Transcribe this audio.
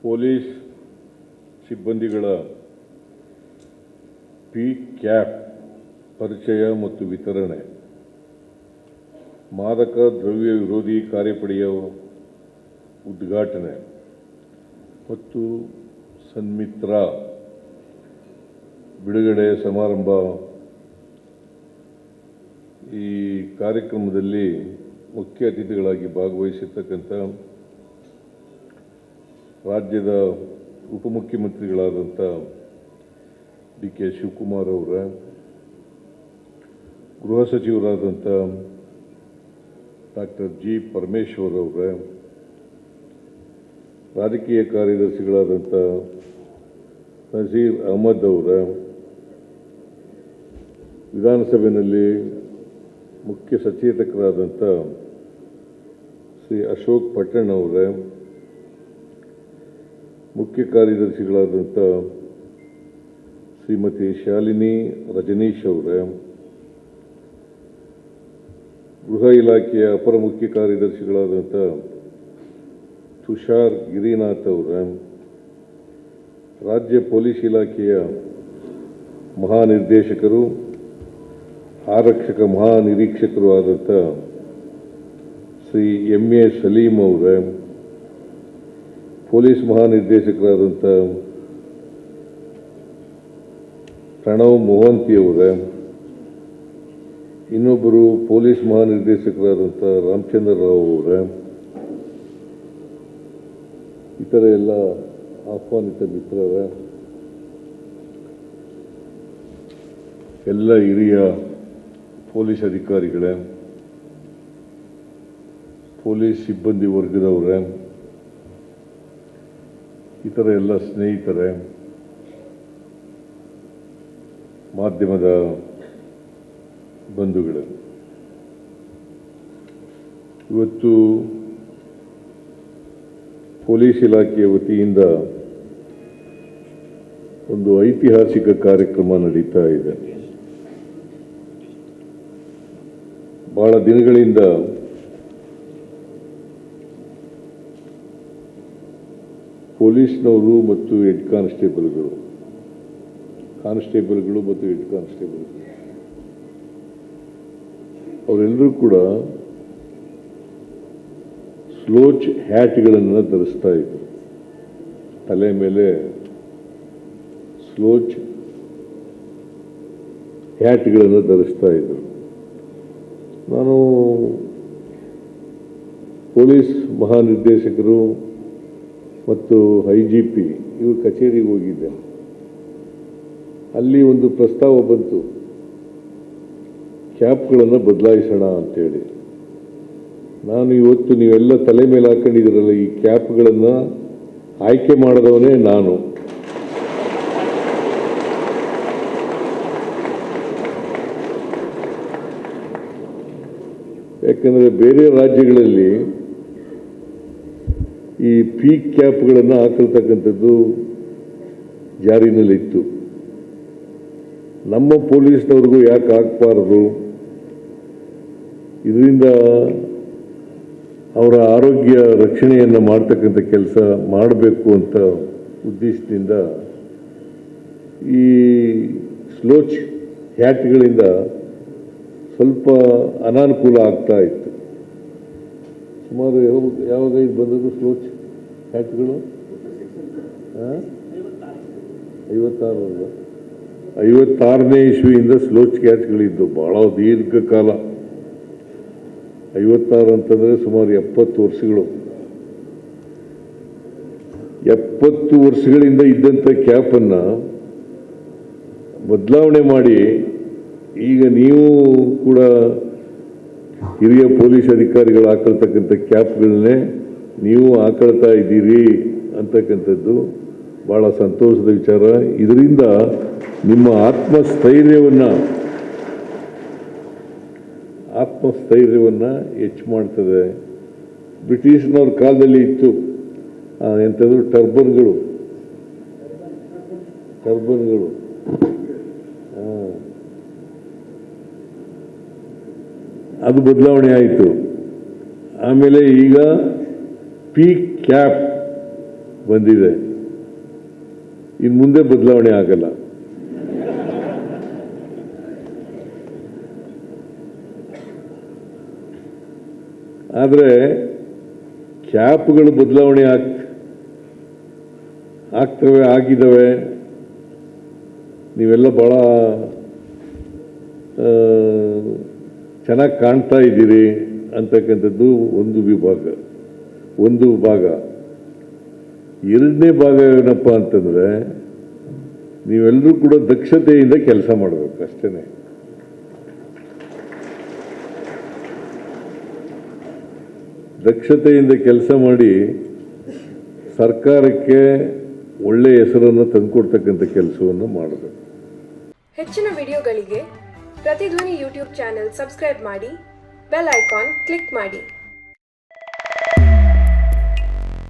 Police ಸಿಬ್ಬಂದಿಗಳ P cap ಪರಿಚಯ ಮತ್ತು ವಿತರಣೆ, ಮಾದಕ ದ್ರವ್ಯ ವಿರೋಧಿ ಕಾರ್ಯಪಡೆಯ ಉದ್ಘಾಟನೆ ಮತ್ತು ಸನ್ಮಿತ್ರ ಬಿಡುಗಡೆ ಸಮಾರಂಭ. ಈ ಕಾರ್ಯಕ್ರಮದಲ್ಲಿ ಮುಖ್ಯ ಅತಿಥಿಗಳಾಗಿ ಭಾಗವಹಿಸಿರ್ತಕ್ಕಂಥ ರಾಜ್ಯದ ಉಪಮುಖ್ಯಮಂತ್ರಿಗಳಾದಂಥ ಡಿ ಕೆ ಶಿವಕುಮಾರ್ ಅವರ, ಗೃಹ ಸಚಿವರಾದಂಥ ಡಾಕ್ಟರ್ ಜಿ ಪರಮೇಶ್ವರ್ ಅವರ, ರಾಜಕೀಯ ಕಾರ್ಯದರ್ಶಿಗಳಾದಂಥ ನಜೀರ್ ಅಹಮದ್ ಅವರ, ವಿಧಾನಸಭೆಯಲ್ಲಿ ಮುಖ್ಯ ಸಚೇತಕರಾದಂಥ ಶ್ರೀ ಅಶೋಕ್ ಪಟ್ಟಣ್ ಅವರ, ಮುಖ್ಯ ಕಾರ್ಯದರ್ಶಿಗಳಾದಂಥ ಶ್ರೀಮತಿ ಶಾಲಿನಿ ರಜನೀಶ್ ಅವರ, ಗೃಹ ಇಲಾಖೆಯ ಅಪರ ಮುಖ್ಯ ಕಾರ್ಯದರ್ಶಿಗಳಾದಂಥ ತುಷಾರ್ ಗಿರಿನಾಥ್ ಅವರ, ರಾಜ್ಯ ಪೊಲೀಸ್ ಇಲಾಖೆಯ ಮಹಾನಿರ್ದೇಶಕರು, ಆರಕ್ಷಕ ಮಹಾನಿರೀಕ್ಷಕರು ಆದಂಥ ಶ್ರೀ ಎಂ ಎ ಸಲೀಂ ಅವರ, ಪೊಲೀಸ್ ಮಹಾನಿರ್ದೇಶಕರಾದಂಥ ಪ್ರಣವ್ ಮೊಹಂತಿ ಅವರ, ಇನ್ನೊಬ್ಬರು ಪೊಲೀಸ್ ಮಹಾನಿರ್ದೇಶಕರಾದಂಥ ರಾಮಚಂದ್ರ ರಾವ್ ಅವರ, ಇತರ ಎಲ್ಲ ಆಹ್ವಾನಿತ ಮಿತ್ರರ, ಎಲ್ಲ ಹಿರಿಯ ಪೊಲೀಸ್ ಅಧಿಕಾರಿಗಳೇ, ಪೊಲೀಸ್ ಸಿಬ್ಬಂದಿ ವರ್ಗದವರೇ, ಇತರ ಎಲ್ಲ ಸ್ನೇಹಿತರೇ, ಮಾಧ್ಯಮದ ಬಂಧುಗಳೇ, ಇವತ್ತು ಪೊಲೀಸ್ ಇಲಾಖೆಯ ವತಿಯಿಂದ ಒಂದು ಐತಿಹಾಸಿಕ ಕಾರ್ಯಕ್ರಮ ನಡೀತಾ ಇದೆ. ಬಹಳ ದಿನಗಳಿಂದ ಪೊಲೀಸ್ನವರು ಮತ್ತು ಹೆಡ್ ಕಾನ್ಸ್ಟೇಬಲ್ಗಳು ಮತ್ತು ಹೆಡ್ ಕಾನ್ಸ್ಟೇಬಲ್ಗಳು ಅವರೆಲ್ಲರೂ ಕೂಡ ಸ್ಲೋಚ್ ಹ್ಯಾಟ್ಗಳನ್ನು ಧರಿಸ್ತಾ ಇದ್ರು. ತಲೆ ಮೇಲೆ ಸ್ಲೋಚ್ ಹ್ಯಾಟ್ಗಳನ್ನು ಧರಿಸ್ತಾ ಇದ್ರು. ನಾನು ಪೊಲೀಸ್ ಮಹಾನಿರ್ದೇಶಕರು ಮತ್ತು IGP ಇವ್ರ ಕಚೇರಿಗೆ ಹೋಗಿದ್ದೆ. ಅಲ್ಲಿ ಒಂದು ಪ್ರಸ್ತಾವ ಬಂತು, ಕ್ಯಾಪ್ಗಳನ್ನು ಬದಲಾಯಿಸೋಣ ಅಂತೇಳಿ. ನಾನು ಇವತ್ತು ನೀವೆಲ್ಲ ತಲೆ ಮೇಲೆ ಹಾಕೊಂಡಿದ್ದೀರಲ್ಲ, ಈ ಕ್ಯಾಪ್ಗಳನ್ನು ಆಯ್ಕೆ ಮಾಡಿದವನೇ ನಾನು. ಯಾಕಂದರೆ ಬೇರೆ ರಾಜ್ಯಗಳಲ್ಲಿ ಈ ಪಿ ಕ್ಯಾಪ್ಗಳನ್ನು ಹಾಕೊಳ್ತಕ್ಕಂಥದ್ದು ಜಾರಿನಲ್ಲಿತ್ತು. ನಮ್ಮ ಪೊಲೀಸ್ನವ್ರಿಗೂ ಯಾಕೆ ಹಾಕಬಾರದು? ಇದರಿಂದ ಅವರ ಆರೋಗ್ಯ ರಕ್ಷಣೆಯನ್ನು ಮಾಡ್ತಕ್ಕಂಥ ಕೆಲಸ ಮಾಡಬೇಕು ಅಂತ ಉದ್ದೇಶದಿಂದ ಈ ಸ್ಲೋಚ್ ಹ್ಯಾಟ್ಗಳಿಂದ ಸ್ವಲ್ಪ ಅನಾನುಕೂಲ ಆಗ್ತಾ ಇತ್ತು. ಸುಮಾರು ಯಾವಾಗ ಇದು ಬಂದದ್ದು ಸ್ಲೋಚ್ ಹ್ಯಾಟ್ಗಳು? 56ನೇ ಇಸ್ವಿಯಿಂದ ಸ್ಲೋಚ್ ಹ್ಯಾಟ್ಗಳಿದ್ದು ಭಾಳ ದೀರ್ಘಕಾಲ. 56 ಅಂತಂದರೆ ಸುಮಾರು 70 ವರ್ಷಗಳು. 70 ವರ್ಷಗಳಿಂದ ಇದ್ದಂಥ ಕ್ಯಾಪನ್ನು ಬದಲಾವಣೆ ಮಾಡಿ ಈಗ ನೀವು ಕೂಡ ಹಿರಿಯ ಪೊಲೀಸ್ ಅಧಿಕಾರಿಗಳು ಹಾಕೊಳ್ತಕ್ಕಂಥ ಕ್ಯಾಪ್ಗಳನ್ನೇ ನೀವು ಹಾಕೊಳ್ತಾ ಇದ್ದೀರಿ ಅಂತಕ್ಕಂಥದ್ದು ಭಾಳ ಸಂತೋಷದ ವಿಚಾರ. ಇದರಿಂದ ನಿಮ್ಮ ಆತ್ಮಸ್ಥೈರ್ಯವನ್ನು ಹೆಚ್ಚು ಮಾಡ್ತದೆ. ಬ್ರಿಟಿಷ್ನವ್ರ ಕಾಲದಲ್ಲಿ ಇತ್ತು ಎಂಥದ್ದು ಟರ್ಬನ್ಗಳು. ಅದು ಬದಲಾವಣೆ ಆಯಿತು. ಆಮೇಲೆ ಈಗ ಪಿ ಕ್ಯಾಪ್ ಬಂದಿದೆ. ಇನ್ನು ಮುಂದೆ ಬದಲಾವಣೆ ಆಗಲ್ಲ. ಆದರೆ ಕ್ಯಾಪ್ಗಳು ಬದಲಾವಣೆ ಆಗ್ತವೆ, ಆಗಿದ್ದಾವೆ. ನೀವೆಲ್ಲ ಭಾಳ ಚೆನ್ನಾಗಿ ಕಾಣ್ತಾ ಇದ್ದೀರಿ ಅಂತಕ್ಕಂಥದ್ದು ಒಂದು ಭಾಗ. ಎರಡನೇ ಭಾಗ ಏನಪ್ಪ ಅಂತಂದರೆ, ನೀವೆಲ್ಲರೂ ಕೂಡ ದಕ್ಷತೆಯಿಂದ ಕೆಲಸ ಮಾಡಬೇಕು ಅಷ್ಟೇ. ದಕ್ಷತೆಯಿಂದ ಕೆಲಸ ಮಾಡಿ ಸರ್ಕಾರಕ್ಕೆ ಒಳ್ಳೆಯ ಹೆಸರನ್ನು ತಂದುಕೊಡ್ತಕ್ಕಂಥ ಕೆಲಸವನ್ನು ಮಾಡಬೇಕು. ಹೆಚ್ಚಿನ ವಿಡಿಯೋಗಳಿಗೆ ಪ್ರತಿಧ್ವನಿ ಯೂಟ್ಯೂಬ್ ಚಾನೆಲ್ ಸಬ್ಸ್ಕ್ರೈಬ್ ಮಾಡಿ, ಬೆಲ್ ಐಕಾನ್ ಕ್ಲಿಕ್ ಮಾಡಿ.